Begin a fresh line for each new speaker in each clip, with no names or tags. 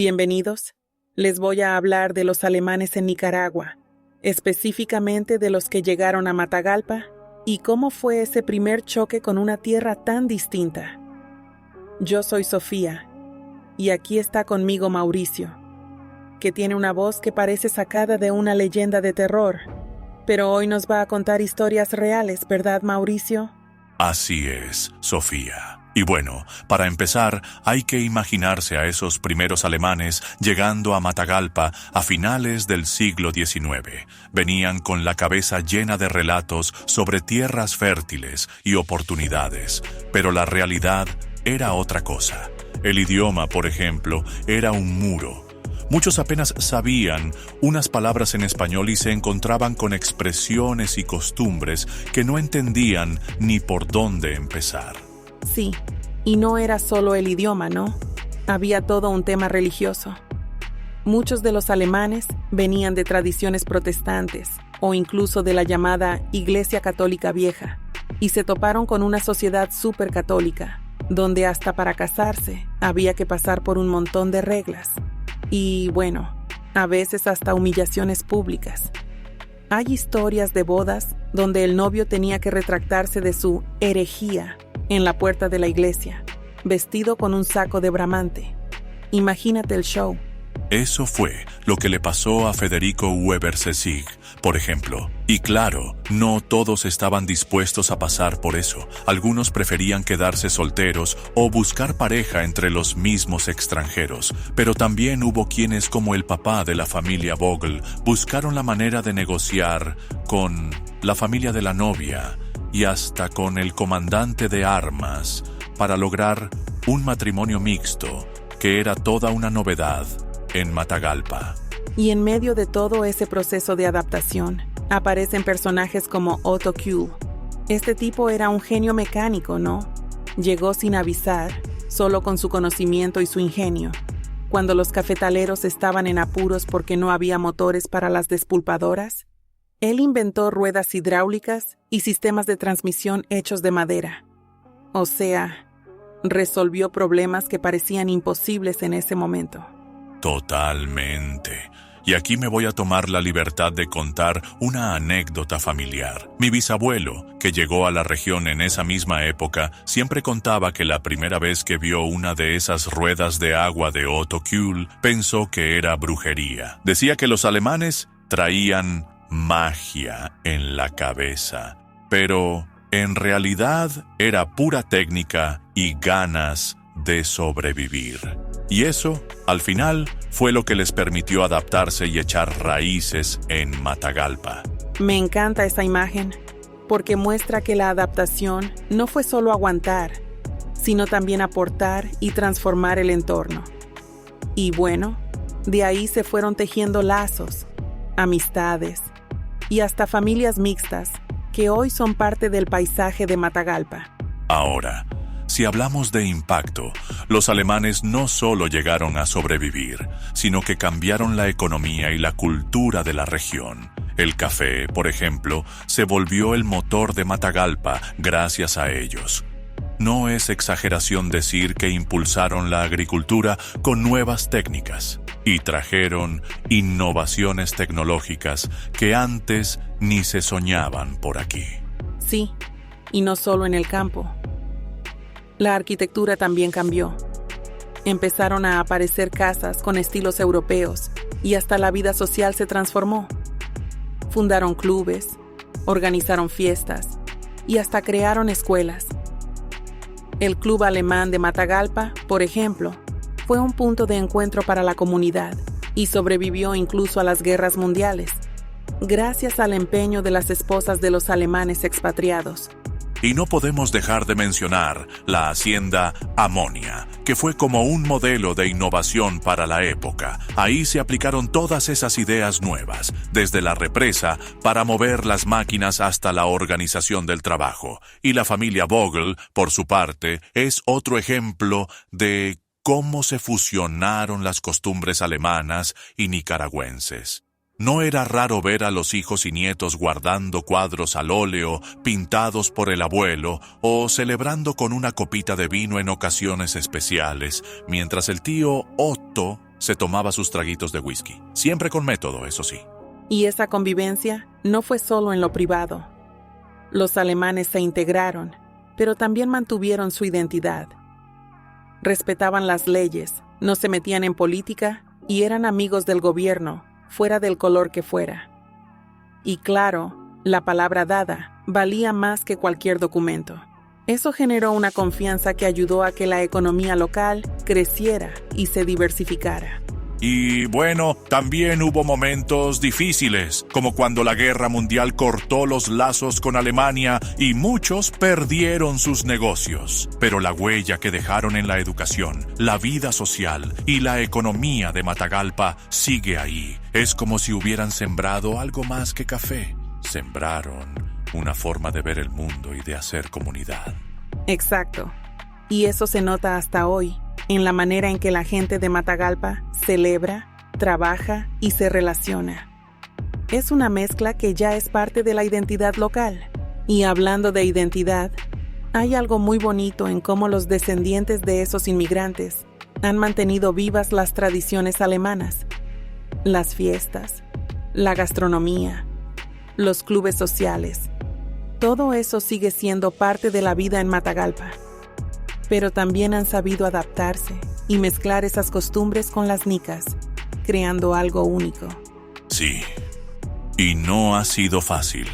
Bienvenidos. Les voy a hablar de los alemanes en Nicaragua, específicamente de los que llegaron a Matagalpa y cómo fue ese primer choque con una tierra tan distinta. Yo soy Sofía y aquí está conmigo Mauricio, que tiene una voz que parece sacada de una leyenda de terror, pero hoy nos va a contar historias reales, ¿verdad, Mauricio?
Así es, Sofía. Y bueno, para empezar, hay que imaginarse a esos primeros alemanes llegando a Matagalpa a finales del siglo XIX. Venían con la cabeza llena de relatos sobre tierras fértiles y oportunidades, pero la realidad era otra cosa. El idioma, por ejemplo, era un muro. Muchos apenas sabían unas palabras en español y se encontraban con expresiones y costumbres que no entendían ni por dónde empezar.
Sí, y no era solo el idioma, ¿no? Había todo un tema religioso. Muchos de los alemanes venían de tradiciones protestantes o incluso de la llamada Iglesia Católica Vieja y se toparon con una sociedad súper católica, donde hasta para casarse había que pasar por un montón de reglas y, bueno, a veces hasta humillaciones públicas. Hay historias de bodas donde el novio tenía que retractarse de su herejía en la puerta de la iglesia, vestido con un saco de bramante. Imagínate el show.
Eso fue lo que le pasó a Federico Weber-Sessig, por ejemplo. Y claro, no todos estaban dispuestos a pasar por eso. Algunos preferían quedarse solteros o buscar pareja entre los mismos extranjeros. Pero también hubo quienes, como el papá de la familia Vogel, buscaron la manera de negociar con la familia de la novia y hasta con el comandante de armas para lograr un matrimonio mixto, que era toda una novedad en Matagalpa.
Y en medio de todo ese proceso de adaptación, aparecen personajes como Otto Kuhl. Este tipo era un genio mecánico, ¿no? Llegó sin avisar, solo con su conocimiento y su ingenio. Cuando los cafetaleros estaban en apuros porque no había motores para las despulpadoras, él inventó ruedas hidráulicas y sistemas de transmisión hechos de madera. O sea, resolvió problemas que parecían imposibles en ese momento.
Totalmente. Y aquí me voy a tomar la libertad de contar una anécdota familiar. Mi bisabuelo, que llegó a la región en esa misma época, siempre contaba que la primera vez que vio una de esas ruedas de agua de Otto Kuhl, pensó que era brujería. Decía que los alemanes traían magia en la cabeza, pero en realidad era pura técnica y ganas de sobrevivir. Y eso, al final, fue lo que les permitió adaptarse y echar raíces en Matagalpa.
Me encanta esa imagen, porque muestra que la adaptación no fue solo aguantar, sino también aportar y transformar el entorno. Y bueno, de ahí se fueron tejiendo lazos, amistades y hasta familias mixtas que hoy son parte del paisaje de Matagalpa.
Ahora, si hablamos de impacto, los alemanes no solo llegaron a sobrevivir, sino que cambiaron la economía y la cultura de la región. El café, por ejemplo, se volvió el motor de Matagalpa gracias a ellos. No es exageración decir que impulsaron la agricultura con nuevas técnicas y trajeron innovaciones tecnológicas que antes ni se soñaban por aquí.
Sí, y no solo en el campo. La arquitectura también cambió. Empezaron a aparecer casas con estilos europeos y hasta la vida social se transformó. Fundaron clubes, organizaron fiestas y hasta crearon escuelas. El Club Alemán de Matagalpa, por ejemplo, fue un punto de encuentro para la comunidad y sobrevivió incluso a las guerras mundiales, gracias al empeño de las esposas de los alemanes expatriados.
Y no podemos dejar de mencionar la hacienda Amonia, que fue como un modelo de innovación para la época. Ahí se aplicaron todas esas ideas nuevas, desde la represa para mover las máquinas hasta la organización del trabajo. Y la familia Vogel, por su parte, es otro ejemplo de cómo se fusionaron las costumbres alemanas y nicaragüenses. No era raro ver a los hijos y nietos guardando cuadros al óleo pintados por el abuelo o celebrando con una copita de vino en ocasiones especiales, mientras el tío Otto se tomaba sus traguitos de whisky, siempre con método, eso sí.
Y esa convivencia no fue solo en lo privado. Los alemanes se integraron, pero también mantuvieron su identidad. Respetaban las leyes, no se metían en política y eran amigos del gobierno, fuera del color que fuera. Y claro, la palabra dada valía más que cualquier documento. Eso generó una confianza que ayudó a que la economía local creciera y se diversificara.
Y bueno, también hubo momentos difíciles, como cuando la Guerra Mundial cortó los lazos con Alemania y muchos perdieron sus negocios. Pero la huella que dejaron en la educación, la vida social y la economía de Matagalpa sigue ahí. Es como si hubieran sembrado algo más que café. Sembraron una forma de ver el mundo y de hacer comunidad.
Exacto. Y eso se nota hasta hoy, en la manera en que la gente de Matagalpa celebra, trabaja y se relaciona. Es una mezcla que ya es parte de la identidad local. Y hablando de identidad, hay algo muy bonito en cómo los descendientes de esos inmigrantes han mantenido vivas las tradiciones alemanas, las fiestas, la gastronomía, los clubes sociales. Todo eso sigue siendo parte de la vida en Matagalpa. Pero también han sabido adaptarse y mezclar esas costumbres con las nicas, creando algo único.
Sí, y no ha sido fácil.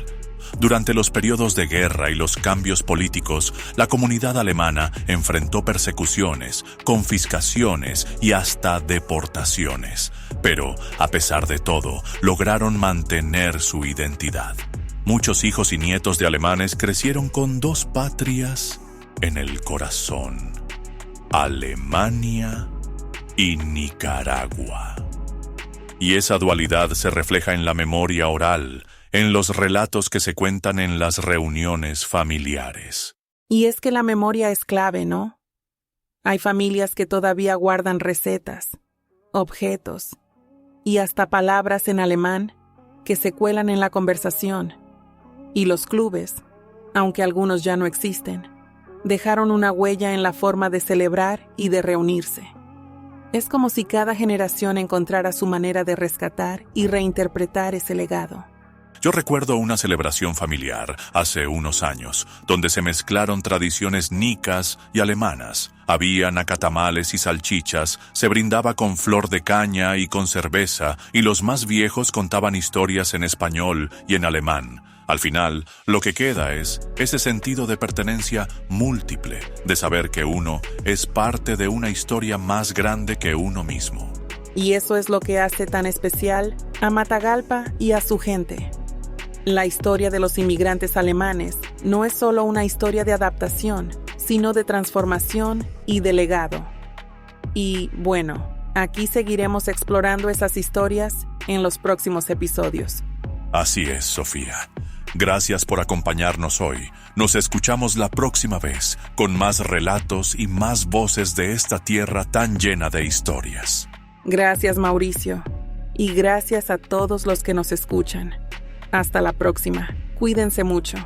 Durante los periodos de guerra y los cambios políticos, la comunidad alemana enfrentó persecuciones, confiscaciones y hasta deportaciones. Pero, a pesar de todo, lograron mantener su identidad. Muchos hijos y nietos de alemanes crecieron con dos patrias en el corazón: Alemania y Nicaragua. Y esa dualidad se refleja en la memoria oral, en los relatos que se cuentan en las reuniones familiares.
Y es que la memoria es clave, ¿no? Hay familias que todavía guardan recetas, objetos y hasta palabras en alemán que se cuelan en la conversación. Y los clubes, aunque algunos ya no existen, dejaron una huella en la forma de celebrar y de reunirse. Es como si cada generación encontrara su manera de rescatar y reinterpretar ese legado.
Yo recuerdo una celebración familiar hace unos años, donde se mezclaron tradiciones nicas y alemanas. Había nacatamales y salchichas, se brindaba con flor de caña y con cerveza, y los más viejos contaban historias en español y en alemán. Al final, lo que queda es ese sentido de pertenencia múltiple, de saber que uno es parte de una historia más grande que uno mismo.
Y eso es lo que hace tan especial a Matagalpa y a su gente. La historia de los inmigrantes alemanes no es solo una historia de adaptación, sino de transformación y de legado. Y bueno, aquí seguiremos explorando esas historias en los próximos episodios.
Así es, Sofía. Gracias por acompañarnos hoy. Nos escuchamos la próxima vez con más relatos y más voces de esta tierra tan llena de historias.
Gracias, Mauricio. Y gracias a todos los que nos escuchan. Hasta la próxima. Cuídense mucho.